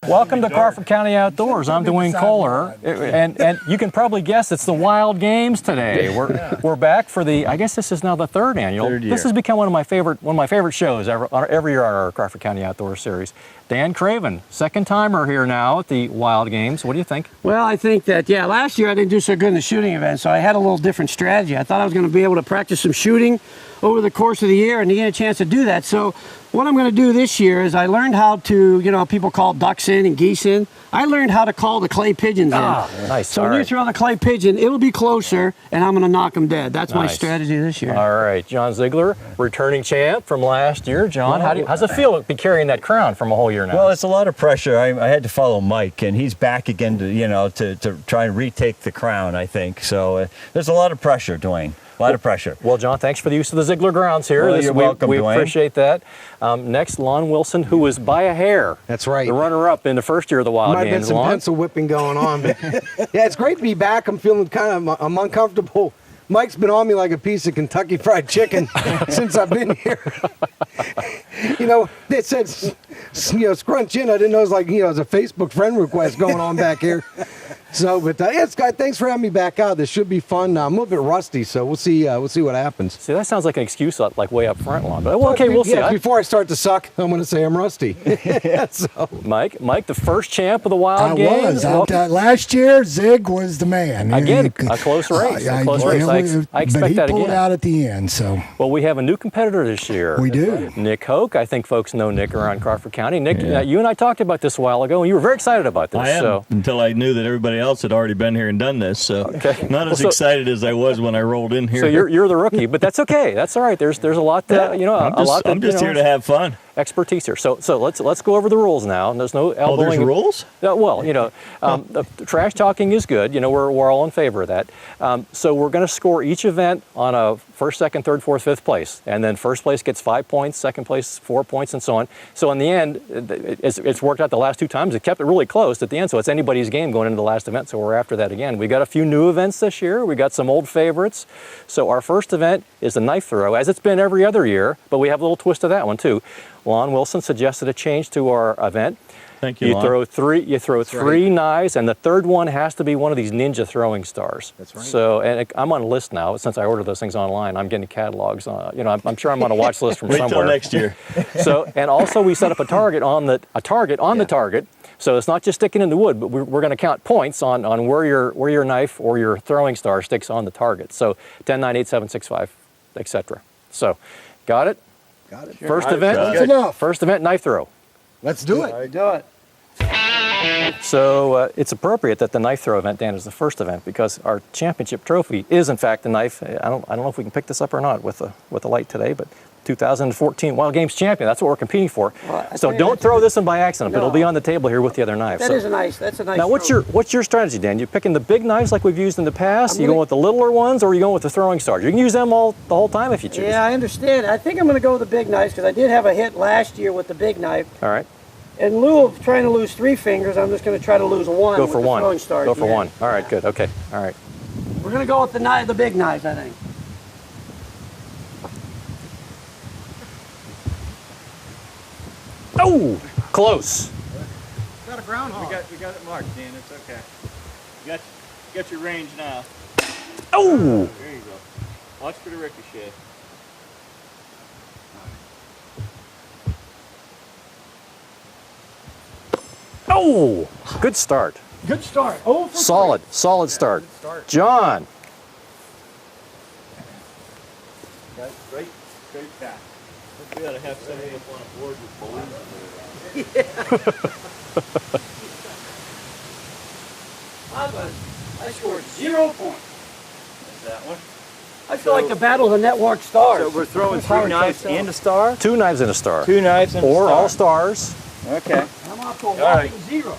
Welcome to Crawford County Outdoors. I'm Dwayne Kohler, and you can probably guess it's the Wild Games today. We're back for the, I guess this is now the third annual. This has become one of my favorite shows every year on our Crawford County Outdoors series. Dan Craven, second timer here now at the Wild Games. What do you think? Well, I think that, last year I didn't do so good in the shooting event, so I had a little different strategy. I thought I was going to be able to practice some shooting over the course of the year and to get a chance to do that. So what I'm going to do this year is I learned how to, people call ducks in and geese in. I learned how to call the clay pigeons in. Nice. So when you throw the clay pigeon, it'll be closer, and I'm going to knock them dead. That's my strategy this year. All right. John Ziegler, returning champ from last year. John, how's it feel to be carrying that crown from a whole year now? Well, it's a lot of pressure. I had to follow Mike, and he's back again to try and retake the crown, I think. So there's a lot of pressure, Dwayne. A lot of pressure. Well, John, thanks for the use of the Ziegler grounds here. Well, you're welcome, we Dwayne. appreciate that. Next, Lon Wilson, who was by a hair. That's right. The runner-up in the first year of the Wild Might Games. have been some pencil whipping going on. But yeah, it's great to be back. I'm feeling I'm uncomfortable. Mike's been on me like a piece of Kentucky Fried Chicken since I've been here. It said, scrunch in. I didn't know it was like, it was a Facebook friend request going on back here. So, but thanks for having me back out. This should be fun. I'm a little bit rusty, so we'll see what happens. See, that sounds like an excuse, like way up front, Lon. But okay, we'll see. Before I start to suck, I'm going to say I'm rusty. So. Mike, the first champ of the Wild Games. Last year, Zig was the man. Again, a close race. I expect but he that pulled again. out at the end. So. Well, we have a new competitor this year. We do. Nick Hoke. I think folks know Nick around Crawford County. Nick, you and I talked about this a while ago, and you were very excited about this. I am, until I knew that everybody else had already been here and done this. So not as excited as I was when I rolled in here. So you're the rookie, but that's okay. That's all right. There's a lot that I'm just here to have fun. Expertise here. So let's go over the rules now. And there's no elbowing. There's rules? The trash talking is good. We're all in favor of that. So we're going to score each event on a first, second, third, fourth, fifth place, and then first place gets 5 points, second place 4 points, and so on. So in the end, it's worked out the last 2 times. It kept it really close at the end. So it's anybody's game going into the last event. So we're after that again. We got a few new events this year. We got some old favorites. So our first event is the knife throw, as it's been every other year, but we have a little twist to that one too. Lon Wilson suggested a change to our event. Thank you, You Lon. throw three knives, and the third one has to be one of these ninja throwing stars. That's right. So, and I'm on a list now. Since I ordered those things online, I'm getting catalogs. I'm sure I'm on a watch list from somewhere. Wait till next year. So, and also we set up a target on the target. So it's not just sticking in the wood, but we're going to count points on where your knife or your throwing star sticks on the target. So 10, 9, 8, 7, 6, 5, etc. So, got it? Got it. First event. That's enough. First event, knife throw. Let's do it. All right, do it. So it's appropriate that the knife throw event, Dan, is the first event because our championship trophy is in fact the knife. I don't know if we can pick this up or not with the light today, but 2014 Wild Games champion. That's what we're competing for. Well, so don't throw this in by accident, but it'll be on the table here with the other knives. That's a nice. Now, what's your strategy, Dan? You picking the big knives like we've used in the past? You going with the littler ones, or are you going with the throwing stars? You can use them the whole time if you choose. Yeah, I understand. I think I'm going to go with the big knives because I did have a hit last year with the big knife. All right. In lieu of trying to lose 3 fingers, I'm just going to try to lose 1. Go for with the one. throwing stars. Go for one. All right, good. Okay. All right. We're going to go with the big knives, I think. Oh, close. Got a groundhog. We got it marked, Dan. It's okay. You got your range now. Oh. There you go. Watch for the ricochet. Oh, good start. Good start. Oh, Solid start. John. Straight back. We ought to have somebody up on a board with balloons. I scored 0 points. That one. I feel like the battle of the network stars. So we're throwing 3 knives and a star? 2 knives and a star. 2 knives and a star. Or all stars. Okay. I'm off to a right. 0.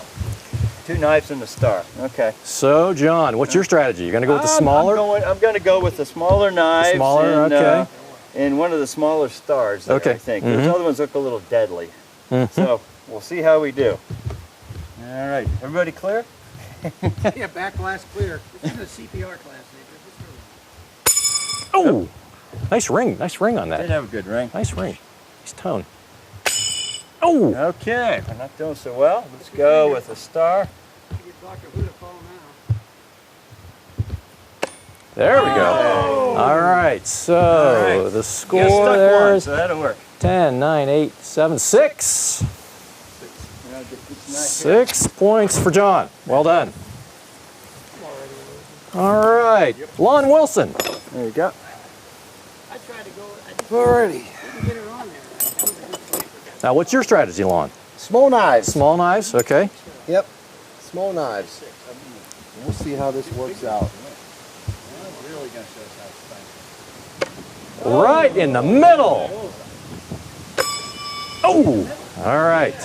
2 knives and a star. Okay. So, John, what's your strategy? You're going to go with the smaller? I'm going to go with the smaller knives. Smaller, and, okay. And one of the smaller stars there, Okay. I think. Those other ones look a little deadly. So, we'll see how we do. All right. Everybody clear? Yeah, back glass clear. This is a CPR class, Oh, nice ring on that. Did have a good ring. Nice ring. Nice tone. Oh! Okay, we're not doing so well. Let's go with a star. There we go. All right, so All right. the You score got stuck there one, is so that'll work. 10, 9, 8, 7, 6. 6 points for John. Well done. All right, Lon Wilson. There you go. I tried to go. Alrighty. Didn't get her on there. Now, what's your strategy, Lon? Small knives. Small knives, okay. Yep. Small knives. We'll see how this works out. Right in the middle. Oh, all right.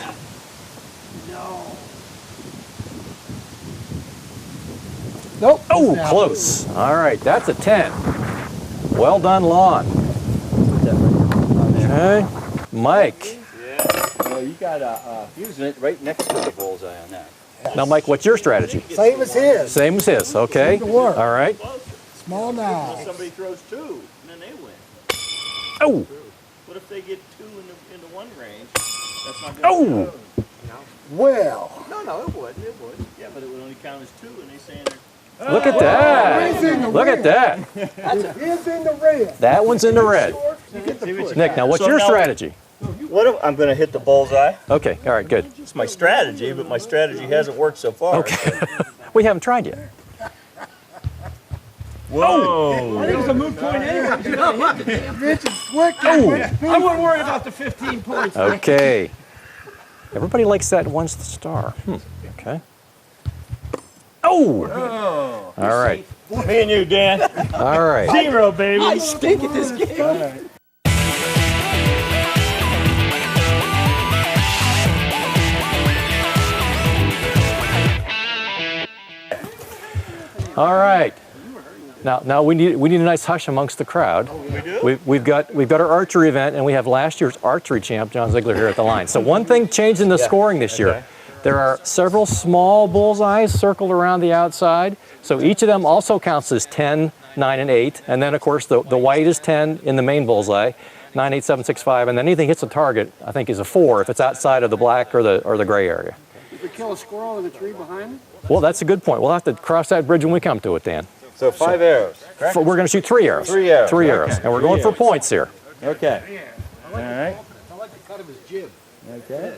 Nope. Oh, close. All right, that's a 10. Well done, Lon. Okay, Mike. Yeah. Well, you got a fuse it right next to the bullseye on that. Now, Mike, what's your strategy? Same as his. Same as his, okay. Seemed to work. All right. Small knives. Somebody throws two, and then they win. Oh, What if they get two in the one range? That's not oh. going Well, No, it would. It would. Yeah, but it would only count as two, and they saying they're. Look at that. Look at that. his in the red. That one's in the red. Nick, now what's So your now- strategy? What if I'm going to hit the bullseye? Okay, all right, good. It's my strategy, but my strategy hasn't worked so far. Okay. We haven't tried yet. Whoa! I think it's a moot point anyway. You gotta hit the damn Mitch is slick. Oh. I wouldn't worry about the 15 points. Okay. Everybody likes that one star. Okay. Oh! All right. Me and you, Dan. All right. 0, baby. I stink at this game. All right. Now we need a nice hush amongst the crowd. We do? We've got our archery event, and we have last year's archery champ, John Ziegler, here at the line. So one thing changed in the scoring this year. There are several small bullseyes circled around the outside. So each of them also counts as 10, 9, and 8. And then, of course, the white is 10 in the main bullseye, 9, 8, 7, 6, 5. And then anything hits the target, I think, is a 4 if it's outside of the black or the gray area. Did we kill a squirrel in the tree behind me? Well, that's a good point. We'll have to cross that bridge when we come to it, Dan. So 5 arrows. We're going to shoot 3 arrows. 3 arrows. 3 arrows. Okay. And we're going for points here. Okay. All right. I like the cut of his jib. Okay.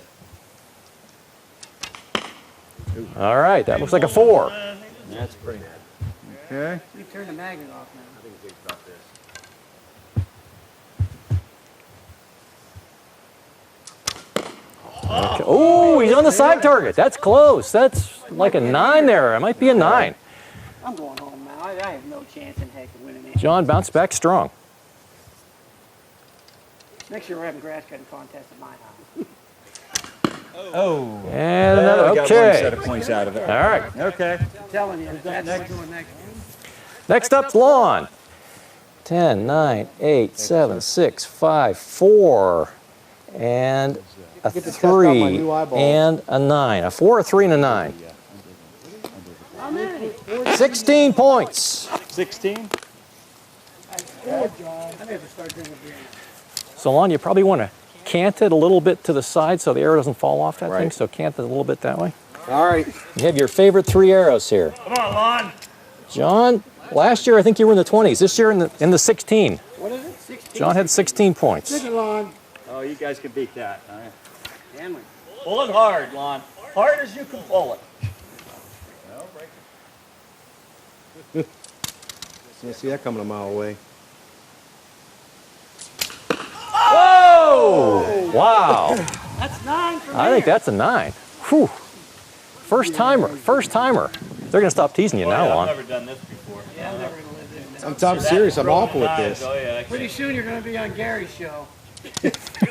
All right, that looks like a 4. That's pretty good. Okay. You turn the magnet off now. Okay. Oh, he's on the side target. That's close. That's like a 9 there. It might be a 9. I'm going home now. I have no chance in heck of winning it. John bounced back strong. Next year we're having grass cutting contest at my house. Oh. And another, We got one set okay. of points out of it. All right. Okay. I'm telling you, that's what's going next. Next up's Lon. 10, 9, 8, 7, 6, 5, 4, and a Get to test out my 3, new eyeballs. and a 9. A 4, a 3, and a 9. How many? 16 points. 16. I have to start drinking beer. So Lon, you probably want to cant it a little bit to the side so the arrow doesn't fall off that thing. Right. So cant it a little bit that way. All right. You have your favorite 3 arrows here. Come on, Lon. John, last year I think you were in the 20s. This year in the 16. What is it? 16? John had 16 points. Stick it, Lon. Oh, you guys can beat that. All right. Damn it. Pull it hard, Lon. Hard as you can pull it. Yeah, see that coming a mile away. Whoa! Wow. That's 9 for me. I think that's a 9. Whew. First timer. First timer. They're going to stop teasing you now, I've Lon. never done this before. Yeah, I'm never going to live this. I'm serious. I'm awful with this. Oh, yeah. Pretty soon you're going to be on Gary's show.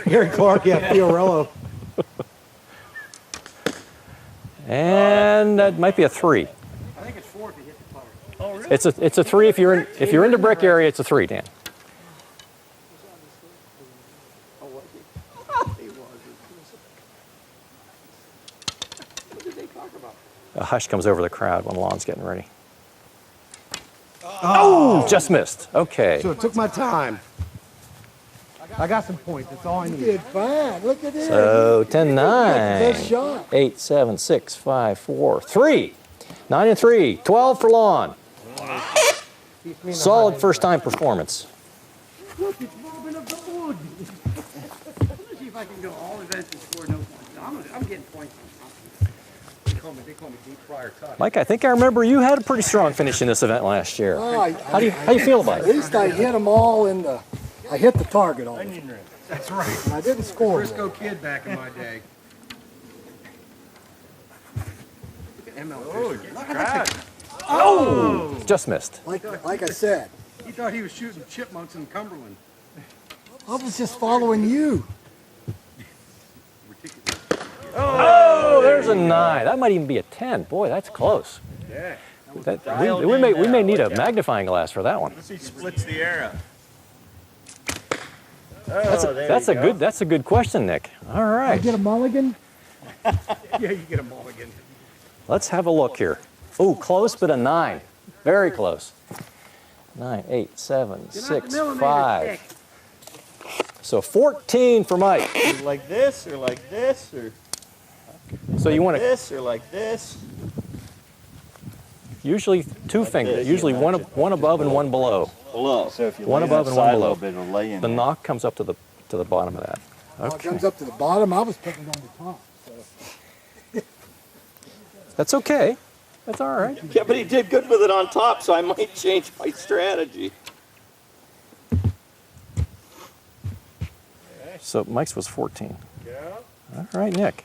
Gary Clark, yeah, Fiorello. And that might be a 3. I think it's 4 if you hit the target. Oh, really? It's a 3 if you're in the brick area. It's a 3, Dan. Oh, was he? He was. What did they talk about? A hush comes over the crowd when Lon's getting ready. Oh, just missed. Okay. So it took my time. I got some points. That's all I You need. did fine. Look at this. So 10, 9, Best shot. 8, 7, 6, 5, 4, 3. 9 and 3, 12 for Lon. Solid first time performance. Look, it's Robin of the Wood. Let's see if I can go all events and score no points. I'm getting points on something. They call me deep fryer cut. Mike, I think I remember you had a pretty strong finish in this event last year. How do you feel about At it? least I hit them all in the. I hit the target on them. That's right. I didn't score. Frisco kid back in my day. Oh! Just missed. Like I said, He thought he was shooting chipmunks in Cumberland. I was just following you. Oh, there's a 9. That might even be a 10. Boy, that's close. Yeah. We may need a magnifying glass for that one. Let's see, splits the arrow. That's a good question, Nick. All I right. get a mulligan. Yeah, you get a mulligan. Let's have a look here. Oh, close, but a 9. Very close. 9, 8, 7, 6, 5. So 14 for Mike. Like this, or like this, or So you want to this, or like this. usually two fingers, this, usually you one match one above and one below. Below. So if you One lay above on and the one side a below. little bit, it'll lay in The there. knock comes up to the bottom of that. Well, it Okay. comes up to the bottom. I was putting it on the top. So. That's okay. That's all right. Yeah, but he did good with it on top, so I might change my strategy. So Mike's was 14. Yeah. All right, Nick.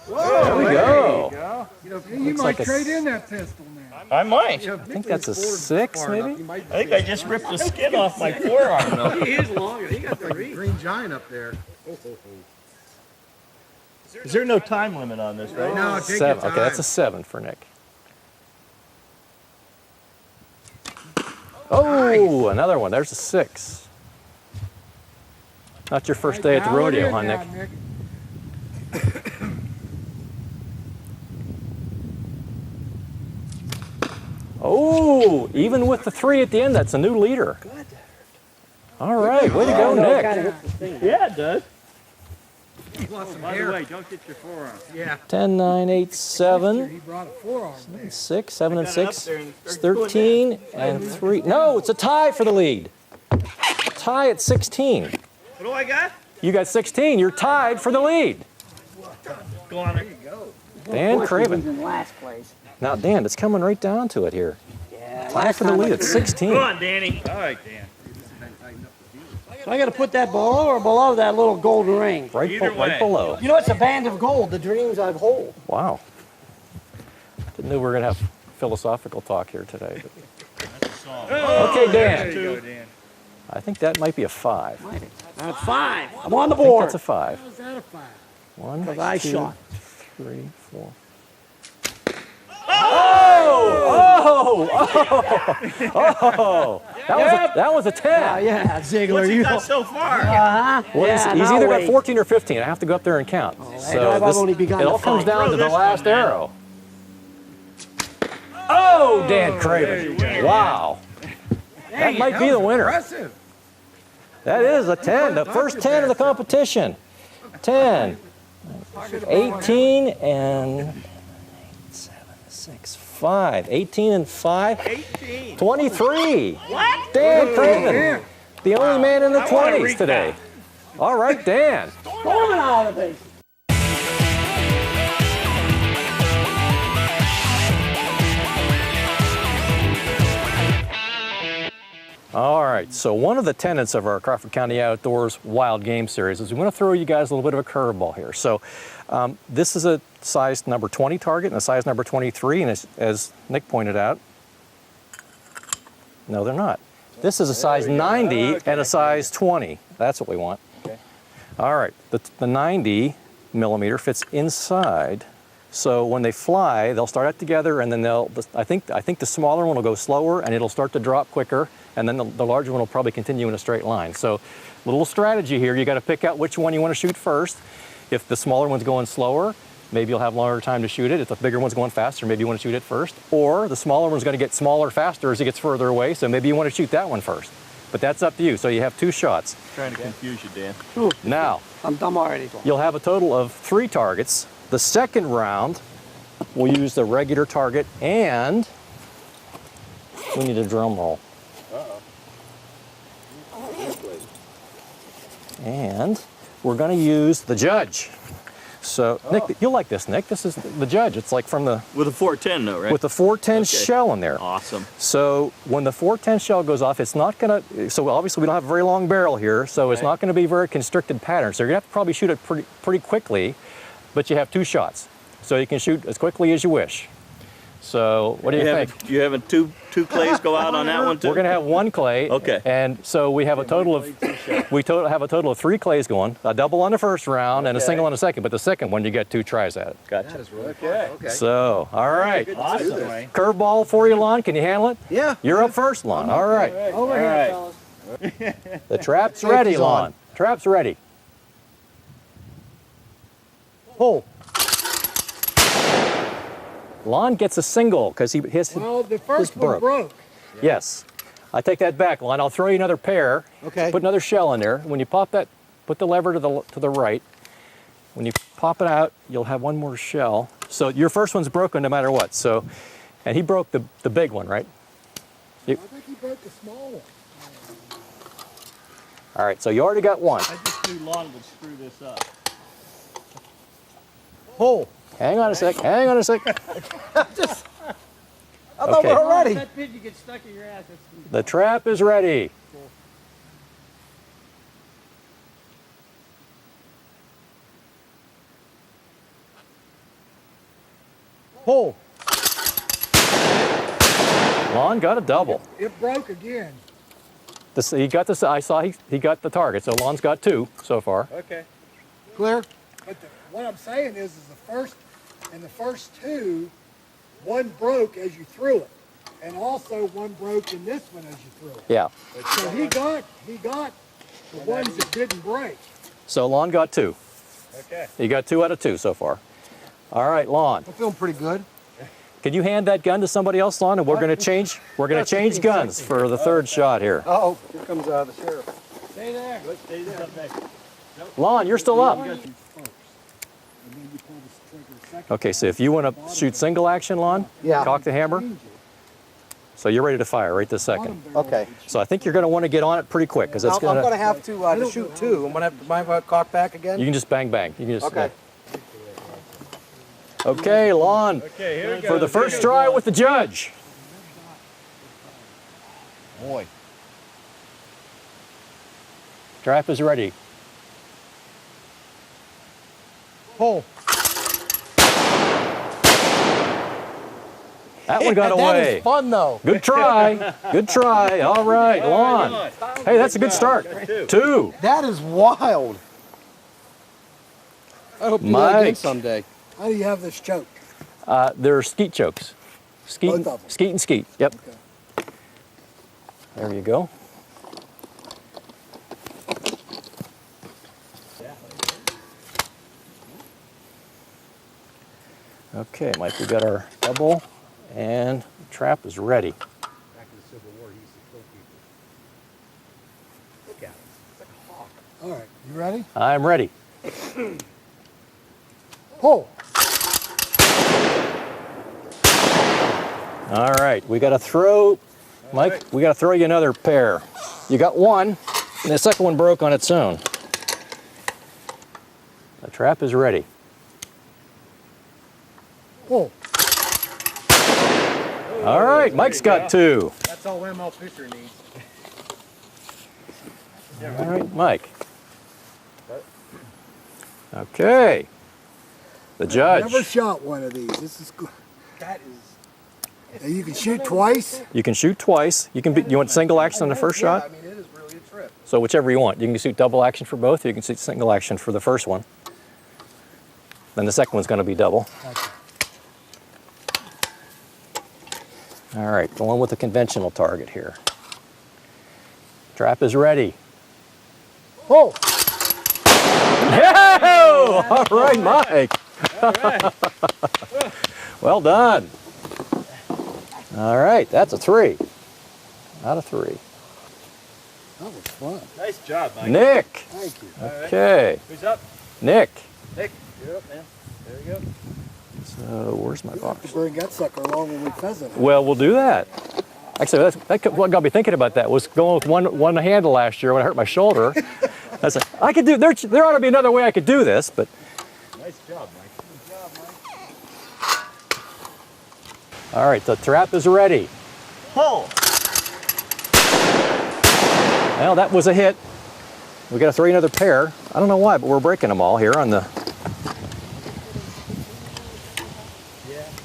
There we go. You Looks might like a trade in that pistol now. I might. I think that's a 6, maybe? I think I just ripped the skin off my forearm, though. He is longer. He got the reach. Green giant up there. Is there no time limit on this, right? No, take your 7. time. Okay, that's a 7 for Nick. Oh, another one. There's a 6. Not your first day at the Now it rodeo, is huh, now, Nick? Oh, even with the 3 at the end, that's a new leader. All right, way to go, Nick. Yeah, it does. He wants some By the hair. way, don't get your forearm. Yeah. 10, 9, 8, 7, He brought a forearm there. 6, 7 and Got it up 6. there and It's started doing 13 and 3. No, it's a tie for the lead. Tie at 16. What do I got? You got 16. You're tied for the lead. Go on. Dan Craven. in last place. Now, Dan, it's coming right down to it here. Yeah. Tie for the lead at 16. Go on, Danny. All right, Dan. So I got to put that below or below that little golden ring. Right, Either right way. below. You know, it's a band of gold. The dreams I hold. Wow. Didn't know we were going to have philosophical talk here today. Okay, Dan. There you go, Dan. I think that might be a 5. That's 5. I'm on the I think board. that's a 5. How's that a 5? 1, Because I 2, shot. 3, 4. Oh! That was a 10. Yeah, Ziegler. What's he You got so far? Uh-huh. Well, yeah, he's now either got wait. 14 or 15. I have to go up there and count. I've only begun it to all comes fight. down Throw to the this last one, man. arrow. Oh, Dan Craven. Wow. That might be the winner. Impressive. That is a 10, the first 10 of the competition. 10, 18, and 7, 6, 5. 18 and 5. 18. 23. What? Dan Craven. The only man in the I wanna 20s read today. All right, Dan. Storming out of the base. All right, so one of the tenets of our Crawford County Outdoors Wild Game Series is we want to throw you guys a little bit of a curveball here. So this is a size number 20 target and a size number 23, and as Nick pointed out, no, they're not. This is a size 90 and a size 20. That's what we want. Okay. All right, the 90 millimeter fits inside. So when they fly, they'll start out together, and then I think the smaller one will go slower, and it'll start to drop quicker, and then the larger one will probably continue in a straight line. So, little strategy here: you got to pick out which one you want to shoot first. If the smaller one's going slower, maybe you'll have longer time to shoot it. If the bigger one's going faster, maybe you want to shoot it first. Or the smaller one's going to get smaller faster as it gets further away, so maybe you want to shoot that one first. but that's up to you. So you have 2 shots. Trying to confuse you, Dan. Ooh, Now, I'm dumb already. you'll have a total of 3 targets. The second round, we'll use the regular target, and we need a drum roll. And we're going to use the judge. So, Nick, you'll like this, Nick. This is the judge. It's like from the... With a 410 though, right? With the 410 Okay. shell in there. Awesome. So when the 410 shell goes off, it's not going to, so obviously we don't have a very long barrel here, so it's Okay. not going to be a very constricted pattern. So you're going to have to probably shoot it pretty quickly, but you have 2 shots. So you can shoot as quickly as you wish. So what do you think? You having two clays go out on that one too? We're going to have 1 clay. Okay. And so we have a total of, have a total of 3 clays going, a double on the first round and a single on the second, but the second one you get 2 tries at it. Gotcha. That is really Okay. fun. Okay. So, all right. Awesome. Curveball for you, Lon. Can you handle it? Yeah. You're up first, Lon. All right. Over All here, right. fellas. The trap's Safety's ready, on. Lon. Trap's ready. Pull. Lon gets a single because his Well, the his first one broke. Yes. I take that back, Lon. I'll throw you another pair. Okay. Put another shell in there. When you pop that, put the lever to the right. When you pop it out, you'll have 1 more shell. So your first one's broken no matter what. So, and he broke the big one, right? I think he broke the small one. All right. So you already got 1. I just knew Lon would screw this up. Pull. Hang on a sec. Hang on a sec. I thought Okay. we're ready. That pin you get stuck in your ass. The trap is ready. Pull. Lon got a double. It broke again. He got this. I saw he got the target. So Lon's got 2 so far. Okay. Clear. But what I'm saying is the first 2, one broke as you threw it. And also one broke in this one as you threw it. Yeah. So he got the ones that didn't break. So Lon got 2. Okay. He got 2 out of 2 so far. All right, Lon. I'm feeling pretty good. Can you hand that gun to somebody else, Lon? And we're going to change. We're going to change guns for the 3rd shot here. Uh-oh, here comes the sheriff. Stay there. Stay there. Lon, you're still up. And then you pull the trigger a second. Okay, so if you want to shoot single action, Lon, Yeah. cock the hammer. So you're ready to fire right this second. Okay. So I think you're going to want to get on it pretty quick because it's I'm going going to to. have to shoot 2. I'm going to have to mind if I cock back again. You can just bang bang. You can just. Okay. Okay, Lon. Okay, here we go. For the first try with the judge. Boy. Trap is ready. Pull. That one got That away. is fun though. Good try. Good try. All right, Lon. Hey, that's a good start. 2. That is wild. I hope you Mike. really good someday. How do you have this choke? They're skeet chokes. Skeet, Both of them. skeet and skeet. Yep. Okay. There you go. Okay, Mike, we got our double, and the trap is ready. Back in the Civil War, he used to kill people. Look at it. It's like a hawk. All right, you ready? I'm ready. Pull. All right, we got to throw, Mike, we got to throw you another pair. You got 1, and the second one broke on its own. The trap is ready. Pull. All right, Mike's got 2. That's all ML Fisher needs. All right, Mike. Okay. The judge. Never shot one of these. This is good. That is. And you can shoot twice. You can shoot twice. You want single action on the first Yeah, shot? I mean, it is really a trip. So whichever you want. You can shoot double action for both, or you can shoot single action for the first one. Then the second one's going to be double. All right, going with the conventional target here. Trap is ready. Pull. Yeah! All right, Mike. Well done. All right, that's a 3 out of 3. That was fun. Nice job, Mike. Nick. Thank you. Okay. Who's up? Nick. Nick, you're up, man. There we go. So where's my We'll box? have to bring that sucker along when we pheasant hunt. Well, we'll do that. Actually, what got me thinking about that was going with one handle last year when I hurt my shoulder. I said, I could do. There ought to be another way I could do this, but. Nice job, Mike. Good job, Mike. All right, the trap is ready. Pull. Well, that was a hit. We got to throw another pair. I don't know why, but we're breaking them all here on the.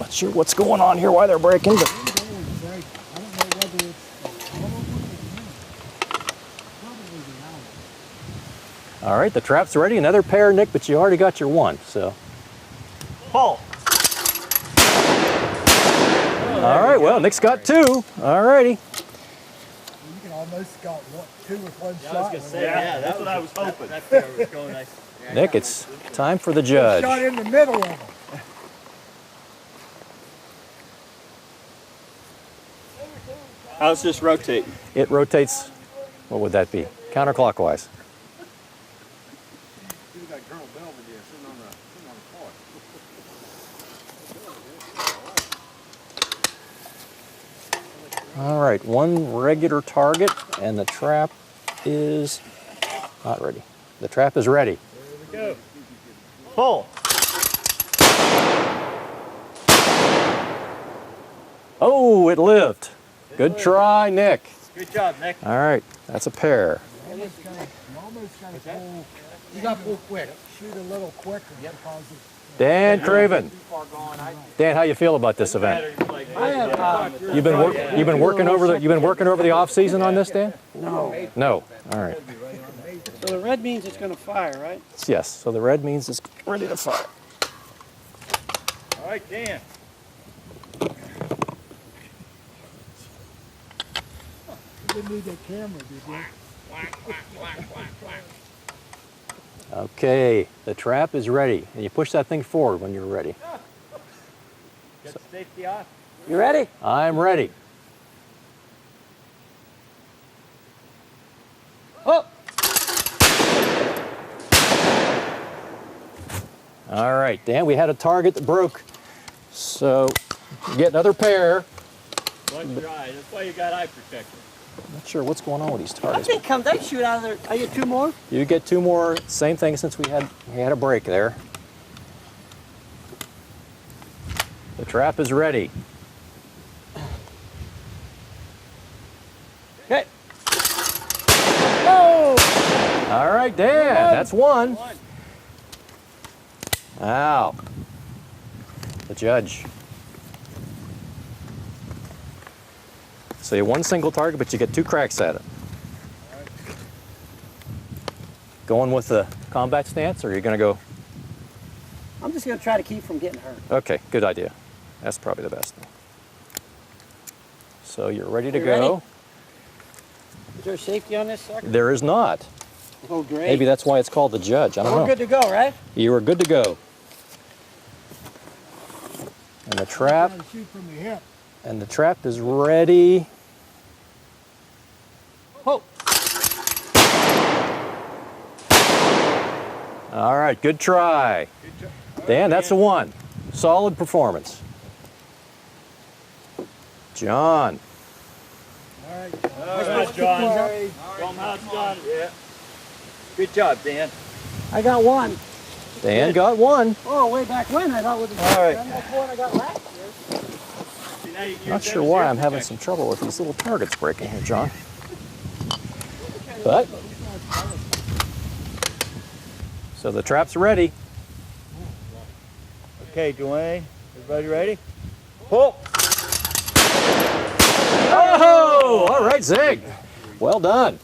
Not sure what's going on here, why they're breaking, but. All right, the trap's ready. Another pair, Nick, but you already got your one, so. Pull. All right, well, Nick's got two. All righty. You can almost got two with one I was shot. gonna say, yeah, that's what I was hoping. That's where it was going. Nice. Nick, it's time for the judge. Shot in the middle of them. How's this rotate? It rotates, what would that be? Counterclockwise. All right, one regular target, and the trap is not ready. The trap is ready. There we go. Pull. Oh, it lived. Good try, Nick. Good job, Nick. All right, that's a pair. You almost got to pull. You got to pull quick. Shoot a little quicker because of Dan Craven. Dan, how you feel about this event? You've been working over the off season on this, Dan? No. No. All right. So the red means it's going to fire, right? Yes. So the red means it's ready to fire. All right, Dan. you didn't need that camera, did you? Okay, the trap is ready, and you push that thing forward when you're ready. Got the safety off. You ready? I'm ready. Oh! All right, Dan, we had a target that broke, so you get another pair. Watch your eye. That's why you got eye protection. I'm not sure what's going on with these I targets. think come they shoot out of there. I get two more. You get two more. Same thing since we had a break there. The trap is ready. Okay. Oh! All right, Dan, that's one. Ow. The judge. So you one single target, but you get two cracks at it. Going with the combat stance, or are you going to go? I'm just going to try to keep from getting hurt. Okay, good idea. That's probably the best. So you're ready to You go. ready? Is there safety on this sucker? There is not. Oh, great. Maybe that's why it's called the judge. I don't We're know. good to go, right? You are good to go. And the trap, Try to shoot from the hip. and the trap is ready. Oh! All right, good try. Dan, that's a one. Solid performance. John. All right, John. John, how's John? Yeah. Good job, Dan. I got one. Dan got one. Oh, way back when I thought it was the All right. one I got last year. See, now you use Not that sure as why air I'm having protection. some trouble with these little targets breaking here, John. But, so the trap's ready. Okay, Dwayne. Everybody ready? Pull. Oh, all right, Zig. Well done.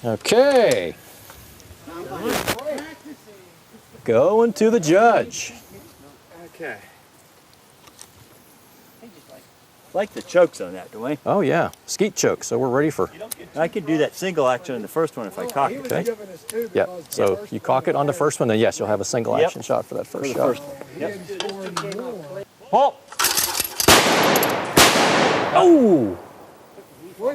Okay. Going to the judge. Okay. Like the chokes on that, Dwayne. Oh yeah, skeet choke. So we're ready for. I could do that single action in the first one if I cock He it. was Okay. giving us two Yeah. because So first you cock it on the first one, then yes, you'll have a single Yep. action shot for that first the shot. first one. he didn't score anymore. Pull. Oh, We're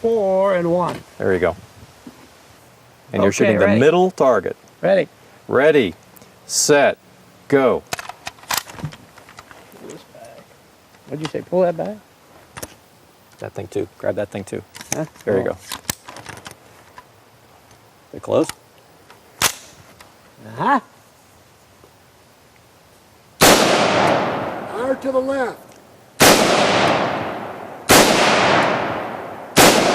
4 and 1. There you go. And you're Okay, shooting the ready. middle target. Ready? Ready, set, go. What'd you say? Pull that back? That thing too. Grab that thing too. Huh? There you go. They close. Uh-huh. Fire to the left.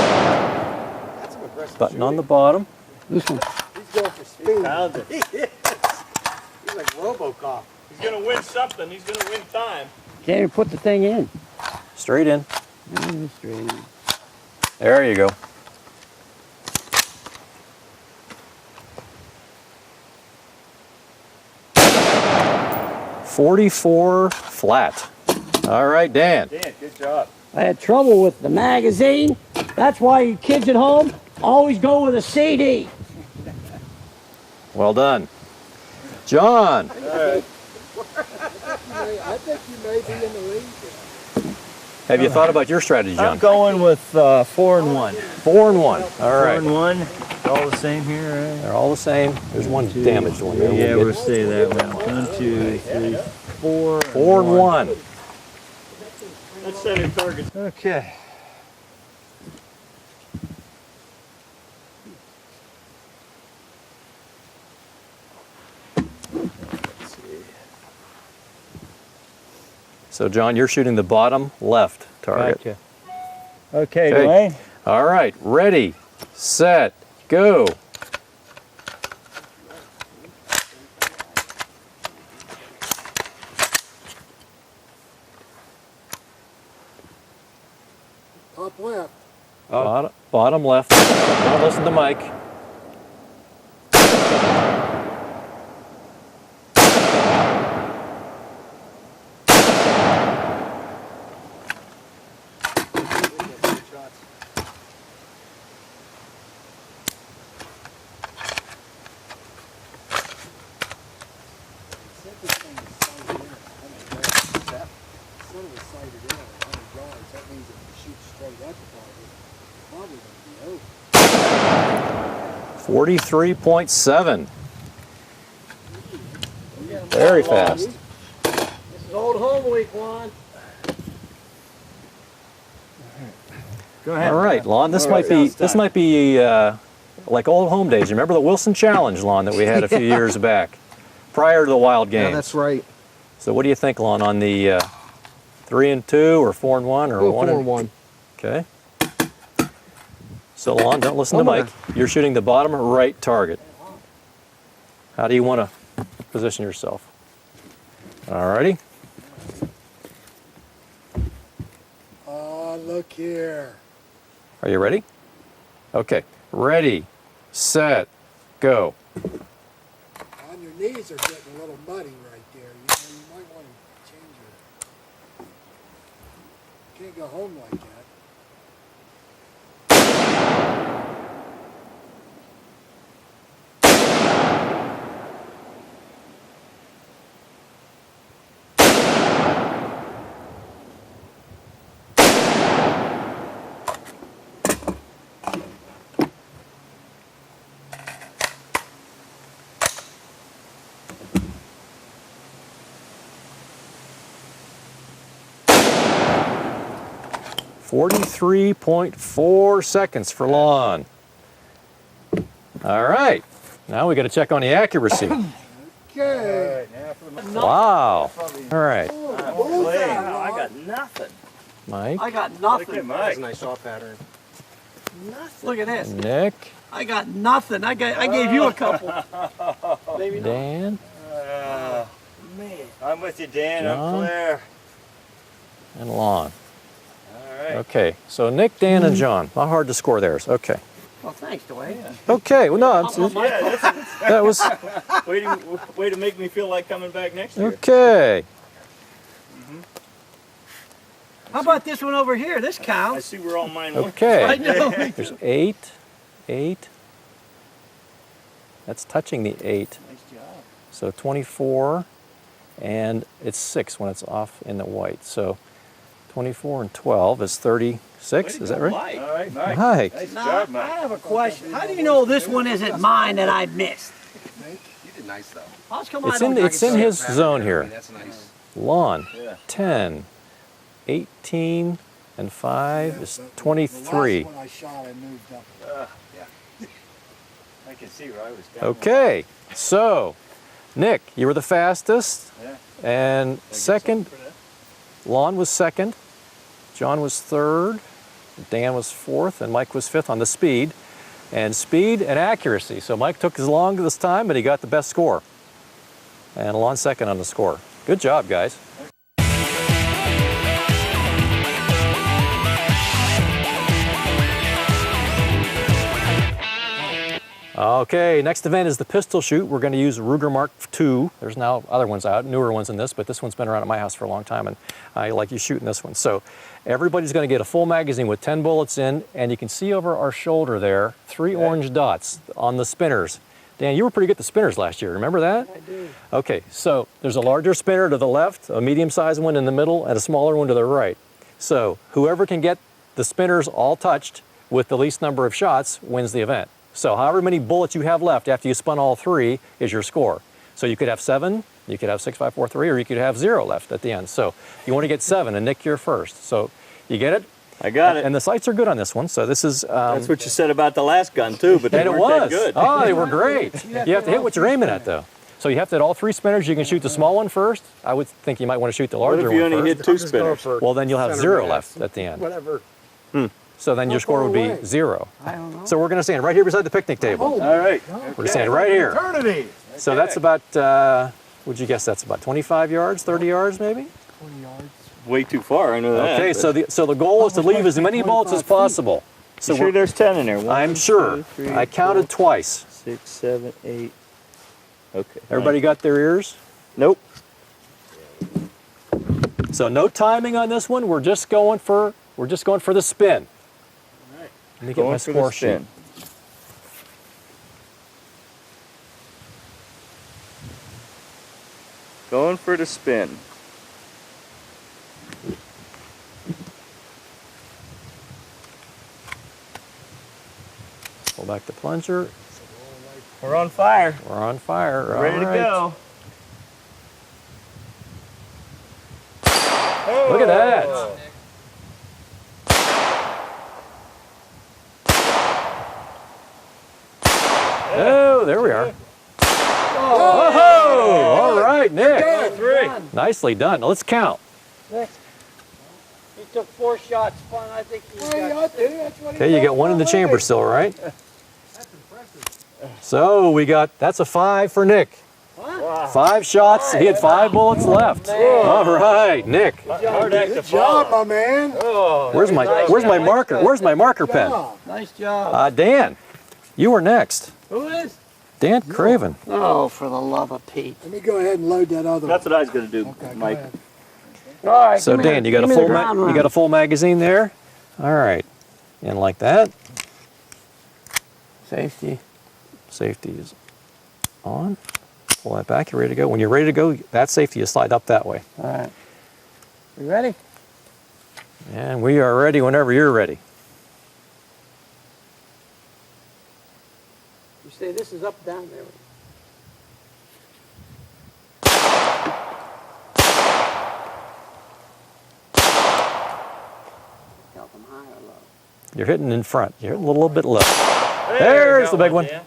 That's an aggressive Button on shooting. the bottom. This one. He's going for speed. Found it. He's like RoboCop. He's gonna win something. He's gonna win time. Can't even put the thing in. Straight in. Straight. There you go. .44 flat. All right, Dan. Dan, good job. I had trouble with the magazine. That's why you kids at home always go with a CD. Well done. John. I think you may be in the lead. Have you thought about your strategy, I'm John? going with 4 and 1. 4 and 1. All 4 right. and 1. It's all the same here, right? They're all the same. There's one damaged one there. Yeah, We'll we'll get say that one. 1, 2, 3, 4. 4 and 1. Let's set a target. Okay. So, John, you're shooting the bottom left target. Gotcha. Okay, Okay. Dwayne. All right. Ready, set, go. Top left. Bottom left. Don't listen to Mike. That means if you shoot straight at the target, probably going to be over. 43.7. Very fast. This is old home week, Juan. Go ahead. All right, Lon. This might be like old home days. You remember the Wilson Challenge, Lon, that we had a few years back, prior to the Wild Games. Yeah, that's right. So, what do you think, Lon, on the 3 and 2 or 4 and 1 or Go 1 4 and and 1. Okay. So, Lon, don't listen to Okay. Mike. You're shooting the bottom right target. How do you want to position yourself? All righty. Oh, look here. Are you ready? Okay. Ready, set, go. On your knees are getting a little muddy right there. You might want to change your... Can't go home like that. .4 seconds for Lon. All right. Now we got to check on the accuracy. Okay. Wow. All right. I got nothing. Mike, I got Look nothing. at Mike. Nice saw pattern. Look at this. Nick, I got nothing. I gave you a couple. Maybe not. Dan, Man. I'm with you, Dan. John. I'm Claire. and Lon. All right. Okay. So Nick, Dan, and John. Not hard to score theirs. Okay. Well, thanks, Dwayne. Okay. Well, no, Yeah, that was that's way to make me feel like coming back next year. okay. How about this one over here? This I counts. see where all mine went. I Okay. know. There's 8, 8. That's touching the 8. Nice job. So 24, and it's 6 when it's off in the white. So 24 and 12 is 36. Is that right? Mike. All right, Mike. Mike. Nice Now, job, I Mike. have a question. How do you know this one isn't mine that I missed? You did nice though. How come It's in his zone here. That's nice. Lawn, Yeah. 10, 18, and 5 is The 23. last one I shot, I moved up. I can see where I was down. Okay, so Nick, you were the fastest, Yeah. and second, Lon was second, John was third, Dan was fourth, and Mike was fifth on the speed. And speed and accuracy. So Mike took his long this time, but he got the best score. And Lon second on the score. Good job, guys. Okay, next event is the pistol shoot. We're going to use Ruger Mark II. There's now other ones out, newer ones than this, but this one's been around at my house for a long time, and I like you shooting this one. So everybody's going to get a full magazine with 10 bullets in, and you can see over our shoulder there, 3 orange dots on the spinners. Dan, you were pretty good at the spinners last year, remember that? I do. Okay, so there's a larger spinner to the left, a medium-sized one in the middle, and a smaller one to the right. So whoever can get the spinners all touched with the least number of shots wins the event. So however many bullets you have left after you spun all 3 is your score. So you could have 7, you could have 6, 5, 4, 3, or you could have 0 left at the end. So you want to get 7, and Nick, you're first. So you get it? I got it. And the sights are good on this one. So this is... That's what you said about the last gun too, but they and it weren't that was. good. Oh, they were great. You have to hit what you're aiming at, though. So you have to hit all 3 spinners. You can shoot the small one first. I would think you might want to shoot the What larger if you one only first. hit 2 spinners? Well, then you'll have 0 left at the end. Whatever. So then your score would be away? 0. I don't know. So we're going to stand right here beside the picnic table. All right. We're going to stand right here. Eternity. So that's about, would you guess that's about 25 yards, 30 yards maybe? 20 yards. Way too far, I know that. Okay, but- so the goal is to leave as many bullets as possible. So You sure there's 10 in there? One, I'm sure. 2, 3, I counted 4, twice. 6, 7, 8. Okay. Everybody got their ears? Nope. So no timing on this one. We're just going for the spin. Let me get my Going for score the sheet. spin. Going for the spin. Pull back the plunger. We're on fire. We're on fire. Ready All to right. go. Look at that. Oh, there we are. Oh, all right, Nick. 3. Nicely done. Now let's count. He took 4 shots, spun. I think he Hey, got I did. That's what he Okay, you did. got one in the chamber still, right? That's impressive. So that's a 5 for Nick. Wow. 5 shots. He had 5 bullets left. All right, Nick. Hard act to Good job, follow. my man. Oh, Where's my marker? Where's my marker pen? Job. Nice job. Dan, you were next. Who is? Dan Craven. Oh, for the love of Pete. Let me go ahead and load that other That's one. what I was going to do, Okay, go Mike. ahead. All right. So give me Dan, the- you got give a me the full ground you round. got a full magazine there. All right, and like that. Safety. Safety is on. Pull that back. You're ready to go. When you're ready to go, that safety is slide up that way. All right. You ready? And we are ready whenever you're ready. You say this is up, down, there. Count them high or low? You're hitting in front. You're hitting a little bit low. There's the big one. Dan.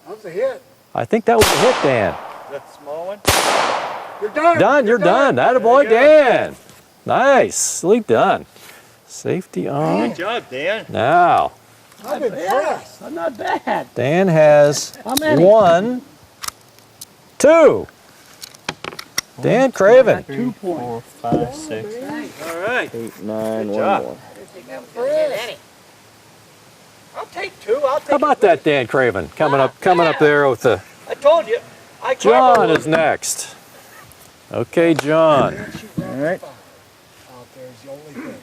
That was a hit. I think that was a hit, Dan. That small one? You're done. Done. You're done. Attaboy, Dan. Nicely done. Safety on. Good job, Dan. Now, I'm impressed. I'm not bad. Dan has How many? 1, 2. Dan Craven. 2 points. 5, 6, All right. 8, 9, Good one job. more. I'll take 2. I'll take How about that, Dan Craven? Coming up there with the. I told you. I John is next. Okay, John. All right. Out there is the only thing.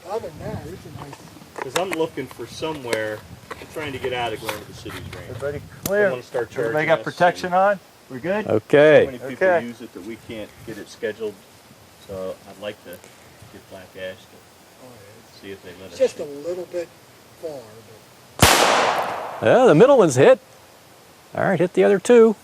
Other than that, it's a nice. Because I'm looking for somewhere, I'm trying to get out of going to the city's range. Everybody I clear? want to start charging Everybody got us protection on? We're good? Oh. Okay. So many people Okay. use it that we can't get it scheduled, so I'd like to get Black Ash to see if they let It's us. just a little bit far, but Yeah, the middle one's hit. All right, hit the other two.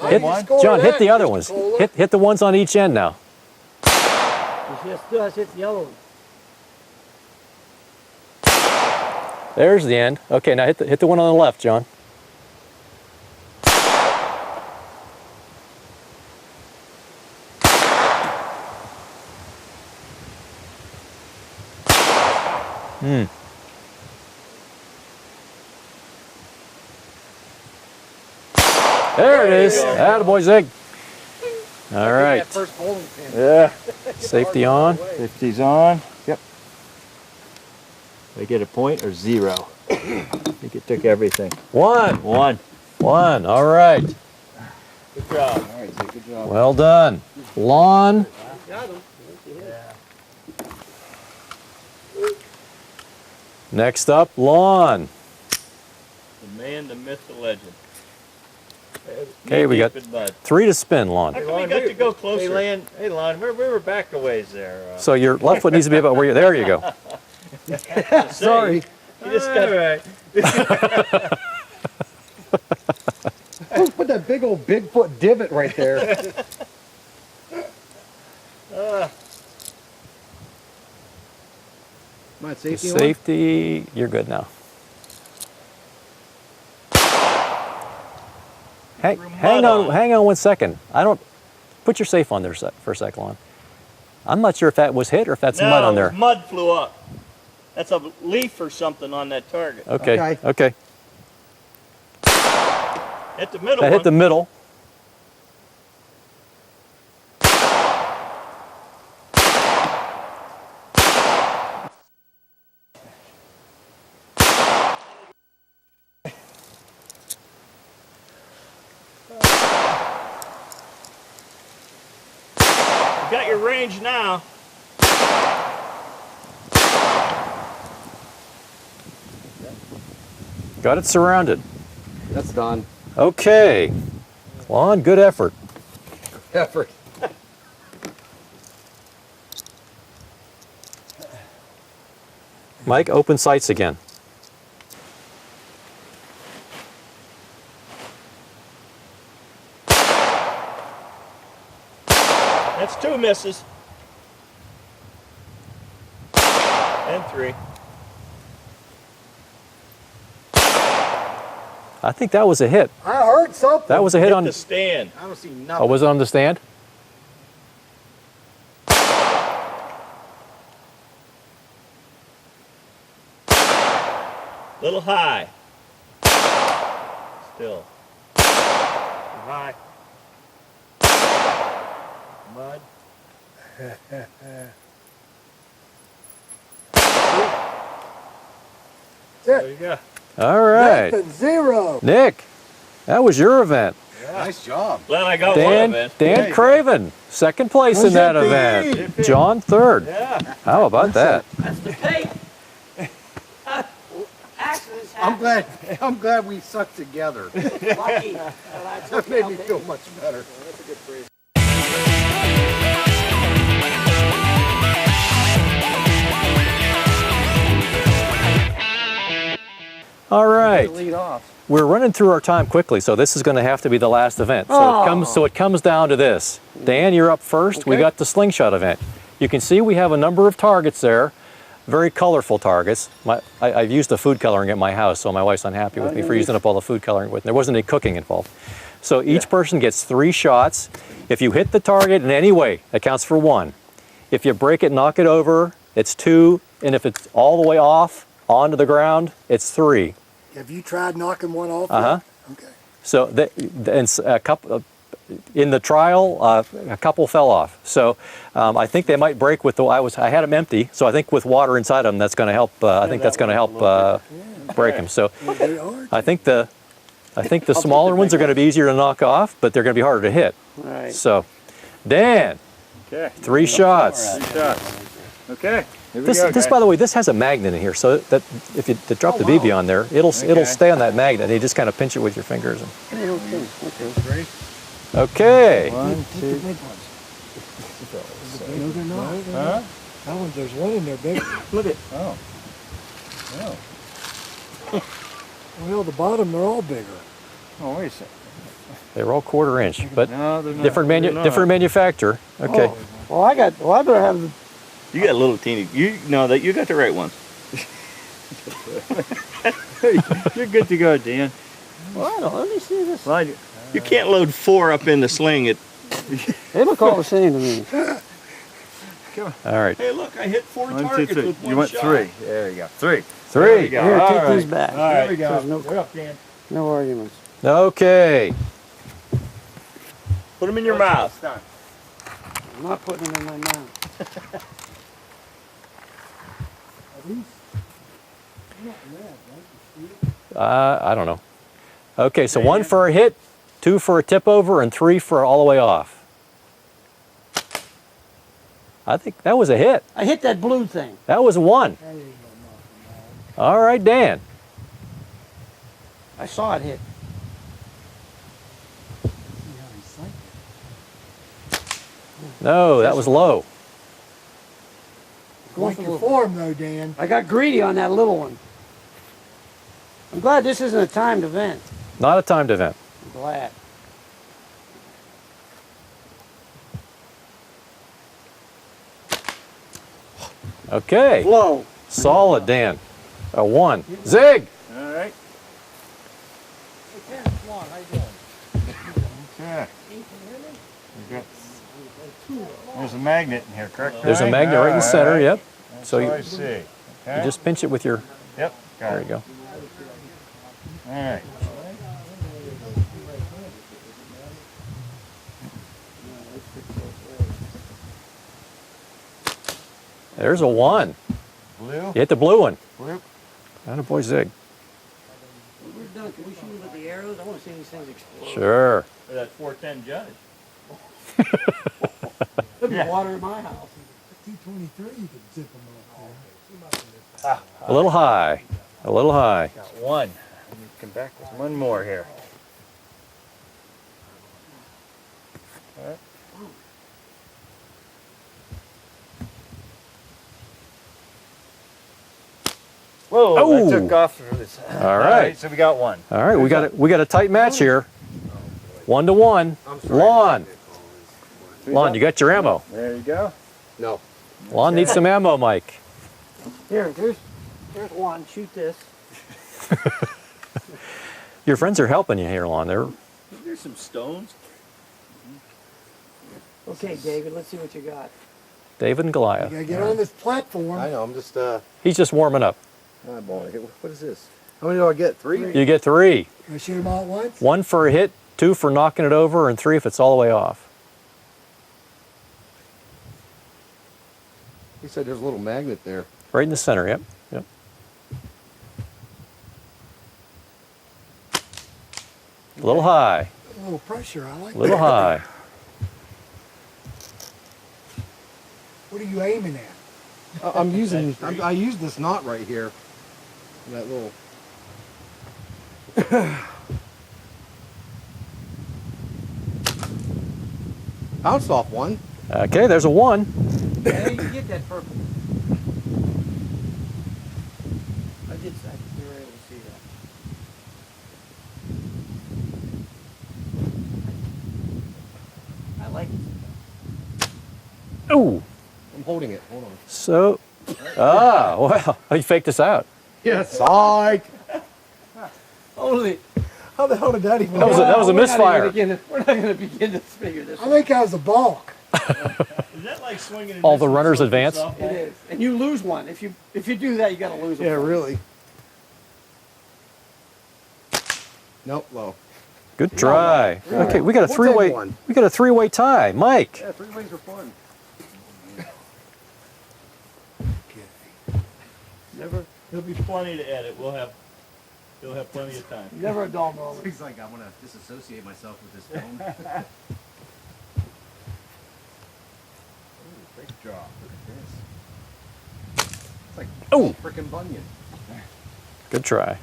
how do you score John, hit that, the other Mr. ones. Kohler? Hit the ones on each end now. He still has hit the yellow one. There's the end. Okay, now hit the one on the left, John. There it is. Attaboy, Zig. All right. That first bowling pin. Yeah. Safety on. 50's on. Yep. They get a point or 0? I think it took everything. 1. 1. 1. All right. Good job. All right, good job. Well done. Lawn. Got him. Next up, lawn. The man, the myth, the legend. Okay, we got Deep in mud. 3 to spin, lawn. How come we got to go Hey, closer? Lon, we were back a ways there. So your left foot needs to be about where you. There you go. Sorry. You just got Put that big old Bigfoot divot right there. Come on, safety on. Safety, you're good now. Hang on 1 second. I don't put your safe on there for a sec, Lon. I'm not sure if that was hit or if that's mud on there. Mud flew up. That's a leaf or something on that target. Okay. Okay. Hit the middle That hit the middle. You got your range now. Got it surrounded. That's done. Okay. Lon, good effort. Effort. Mike, open sights again. That's 2 misses. And 3. I think that was a hit. I heard something. That was a hit Hit on. the stand. I don't see Oh, nothing. was it on the stand? Little high. Still. High. Mud. There you go. All right. Nothing, 0. Nick, that was your event. Nice job. Glad I got one of it. Dan Craven, second place in that event. John, third. Yeah. How about that? That's the tape. Accidents I'm happen. glad we sucked together. Lucky. That made me feel much better. All right. Lead off. We're running through our time quickly, so this is going to have to be the last event. So it comes down to this. Dan, you're up first. We Okay. got the slingshot event. You can see we have a number of targets there, very colorful targets. I've used the food coloring at my house, so my wife's unhappy with me for using up all the food coloring with. There wasn't any cooking involved. So each person gets 3 shots. If you hit the target in any way, that counts for 1. If you break it, knock it over, it's 2. And if it's all the way off onto the ground, it's 3. Have you tried knocking one off? Uh-huh. yet? Okay. So a couple in the trial, a couple fell off. So I think they might break with the. I had them empty, so I think with water inside them, that's going to help. I think that's going to help break them. So They are. I think the smaller ones are going to be easier to knock off, but they're going to be harder to hit. All right. So, Dan, Okay. 3 shots. 3 shots. Okay. Here we This, go, this, guys. by the way, this has a magnet in here, so that if you drop the BB on there, it'll stay on that magnet. And you just kind of pinch it with your fingers. And, Three. okay. 1, 2. No, they're not. Huh? That one, there's one in there big. Look at. Oh. Oh. Well, the bottom, they're all bigger. Oh, wait a second. They're all 1/4 inch, but No, they're not. different different manufacturer. Okay. Oh, well, I better have the. You got little teeny. You got the right ones. You're good to go, Dan. Well, I don't. Let me see this. Slide. You can't load 4 up in the sling. They look all the same to me. All right. Hey, look! I hit 4 1, 2, targets 3. with one You went shot. 3. There you go. 3. Three. There you go. Here, All take right. these back. All right. There we go. There's No, You're up, Dan. no arguments. Okay. Put them in your mouth. Done. I'm not putting them in my mouth. I don't know. Okay, so 1 for a hit, 2 for a tip over, and 3 for all the way off. I think that was a hit. I hit that blue thing. That was 1. All right, Dan. I saw it hit. No, that was low. Like your form, though, Dan. I got greedy on that little one. I'm glad this isn't a timed event. Not a timed event. I'm glad. Okay. Blow. Solid, Dan. A 1. Zig! All right. Okay. There's a magnet in here, correct? There's a Ryan? magnet right in the All center, right. yep. That's So what you I see. Okay. just pinch it with your, Yep. Got there it. you go. All right. There's a 1. Blue. You hit the blue one. Blue. Attaboy, Zig. When we're done, can we shoot with the arrows? I want to see these things explode. Sure. That 410 judge. There'll be water in my house. T23, you could zip them up there. A little high. A little high. Got 1. Let me come back with 1 more here. All right. Whoa! Oh. I took off through this. All right. So we got 1. All right, we got a tight match here. 1 to 1. Lon. Lon, you got your ammo. There you go. No. Lon needs some ammo, Mike. Here's one. Shoot this. Your friends are helping you here, Lon. There's some stones. Okay, David, let's see what you got. David and You Goliath. gotta get on this platform. I know. I'm just He's just warming up. eyeballing it. What is this? How many do I get? 3? You get 3. You shoot them all at once? 1 for a hit, 2 for knocking it over, and 3 if it's all the way off. He said there's a little magnet there. Right in the center, yep. Yep. A little high. A little pressure, I like A little that. high. What are you aiming at? I'm using. I use this knot right here. That little. Bounced off 1. Okay, there's a 1. How did you get that purple? I did. We were able to see that. I like it. Ooh. I'm holding it. Hold on. So, well, you faked us out. Yes. Psych. Holy. How the hell did that even That was happen? a misfire. We're not going to begin to figure this I out. think that was a balk. Is that like swinging and All the missing runners something advance? softball? It is. And you lose one. If you do that, you got to lose one. Yeah, really. Nope. Low. Good try. Okay, we got a We'll take three-way. one. We got a 3-way tie, Mike. Yeah, 3 ways are fun. Never, There'll be plenty to edit. He'll have plenty of time. never a dull moment. He's like, I want to disassociate myself with this film. Great job. Look at this. Oh, Frickin' bunion. good try.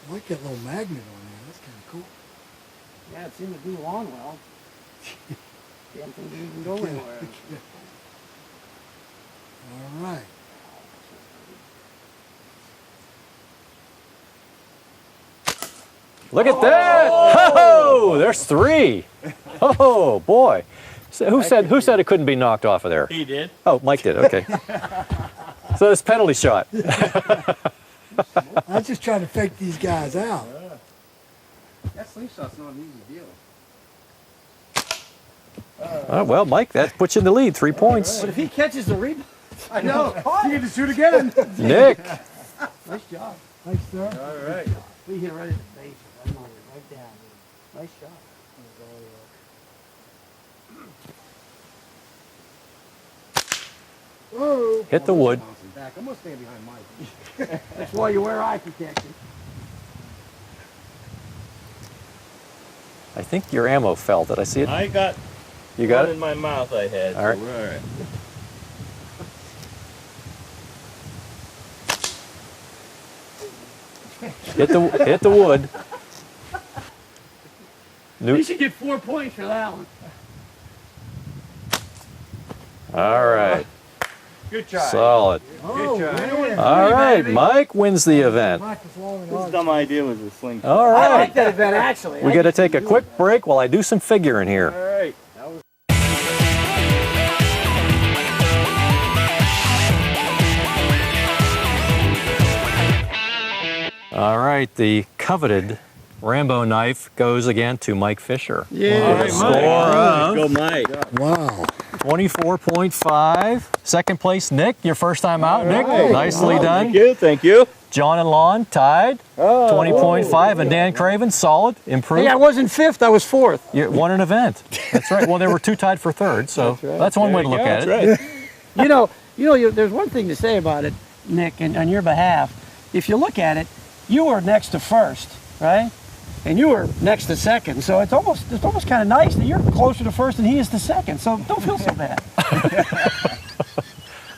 I like that little magnet on there. That's kind of cool. Yeah, it seemed to do lawn well. Damn thing didn't even go anywhere. All right. Look at that! Oh, there's 3. Oh boy. So who said it couldn't be knocked off of there? He did. Oh, Mike did. Okay. So it's penalty shot. I'm just trying to fake these guys out. That slingshot's not an easy deal. Oh, well, Mike, that puts you in the lead. 3 points. But if he catches the rebound, I know. You get to shoot again. Nick. nice job. Thanks, sir. All right. We hit right at the base. Right on it, right down. Nice shot. Whoa. Hit the wood. Bouncing back. I'm gonna stand behind Mike. That's why you wear eye protection. I think your ammo fell. Did I see it? I got You got one it? in my mouth. I had. All right. So we're all right. Hit the wood. You should get 4 points for that one. All right. Good try. Solid. Oh, man. All right. Mike wins the event. Mike is long and Whose hard. dumb idea was the slingshot? All I like right. that event, actually. We got to take a quick break while I do some figuring here. All right. All right. The coveted Rambo knife goes again to Mike Fisher. Yeah. With a score of Go, Mike. Wow. 24.5. Second place, Nick. Your first time out, Nick. right. Nicely done. Thank you. Thank you. John and Lon tied. 20.5. And Dan Craven, solid. Improved. Hey, I wasn't 5th, I was 4th. You won an event. That's right. Well, there were 2 tied for 3rd, so that's one way to look at it. That's right. There's one thing to say about it, Nick, and on your behalf. If you look at it, you were next to 1st, right? And you were next to 2nd, so it's almost kind of nice that you're closer to 1st and he is to 2nd. So don't feel so bad.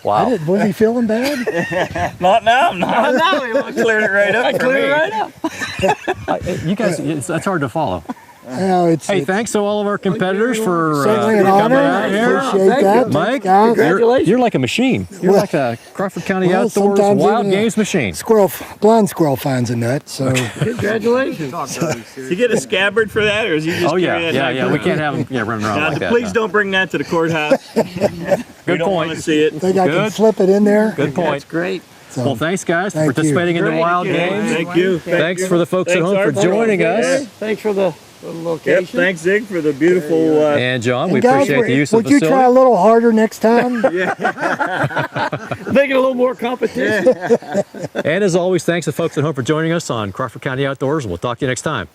Wow. Was he feeling bad? Not now. Not Now he looks- cleared it right up. I for cleared it me. right up. You guys, that's hard to follow. It's Hey, thanks to all of our competitors for certainly an coming honor. out here. Appreciate Thank that. you. Mike, Guys. Congratulations. you're like a machine. You're like a Crawford County Well, Outdoors sometimes wild even a games machine. blind squirrel finds a nut. So Congratulations. Does he get a scabbard for that, or is he just? Oh yeah, carrying yeah, that yeah. We can't have them running around Now, like that. please no. don't bring that to the courthouse. we Good don't want to point. see it. think I can Good. slip it in there. Good point. That's great. So, Well, thanks guys for Thank you. participating in the Great. wild Thank you. games. Thank you. Thanks for the folks at Thanks, home for Arthur. joining Yeah. us. Thanks for the location. Yep. Thanks, Zig, for the beautiful. And John, we and guys, appreciate the use of would the you facility. try a little harder next time? Make it a little more competition. And as always, thanks to folks at home for joining us on Crawford County Outdoors, and we'll talk to you next time.